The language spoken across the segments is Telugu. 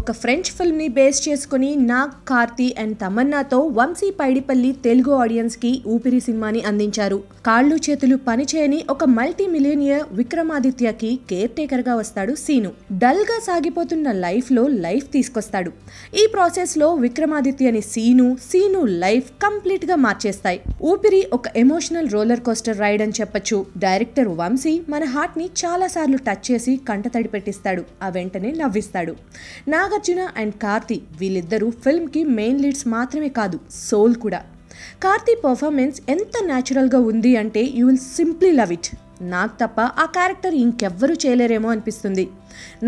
ఒక ఫ్రెంచ్ ఫిల్మ్ ని బేస్ చేసుకుని నాగ్, కార్తీ అండ్ తమన్నాతో వంశీ పైడిపల్లి తెలుగు ఆడియన్స్ కి ఊపిరి సినిమాని అందించారు. కాళ్ళు చేతులు పనిచేయని ఒక మల్టీ మిలియనియర్ విక్రమాదిత్యకి కేర్ టేకర్ గా వస్తాడు సీను. డల్ గా సాగిపోతున్న లైఫ్ లో లైఫ్ తీసుకొస్తాడు. ఈ ప్రాసెస్ లో విక్రమాదిత్యని సీను లైఫ్ కంప్లీట్ గా మార్చేస్తాయి. ఊపిరి ఒక ఎమోషనల్ రోలర్ కోస్టర్ రైడ్ అని చెప్పొచ్చు. డైరెక్టర్ వంశీ మన హార్ట్ ని చాలా సార్లు టచ్ చేసి కంటతడి పెట్టిస్తాడు. ఆ వెంటనే నవ్విస్తాడు. నాగార్జున అండ్ కార్తీ వీళ్ళిద్దరూ ఫిల్మ్ కి మెయిన్ లీడ్స్ మాత్రమే కాదు, సోల్ కూడా. కార్తీ పర్ఫార్మెన్స్ ఎంత న్యాచురల్ గా ఉంది అంటే you will simply love it. Nag తప్ప ఆ క్యారెక్టర్ ఇంకెవ్వరూ చేయలేరేమో అనిపిస్తుంది.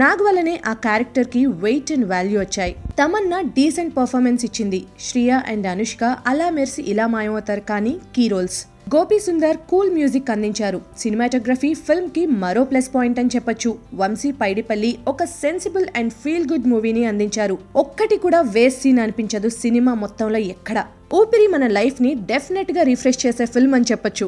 నాగ్ వల్లనే ఆ క్యారెక్టర్ కి వెయిట్ అండ్ వాల్యూ వచ్చాయి. తమన్నా డీసెంట్ పర్ఫార్మెన్స్ ఇచ్చింది. శ్రియా అండ్ అనుష్క అలా మెరిసి ఇలా మాయమవుతారు కానీ key roles. Gopi Sundar cool music అందించారు. సినిమాటోగ్రఫీ ఫిల్మ్ కి మరో ప్లస్ పాయింట్ అని చెప్పొచ్చు. వంశీ పైడిపల్లి ఒక సెన్సిబుల్ అండ్ ఫీల్ గుడ్ మూవీని అందించారు. ఒక్కటి కూడా వేస్ట్ సీన్ అనిపించదు సినిమా మొత్తంలో ఎక్కడ. ఊపిరి మన లైఫ్ ని డెఫినెట్ గా రిఫ్రెష్ చేసే ఫిల్మ్ అని చెప్పొచ్చు.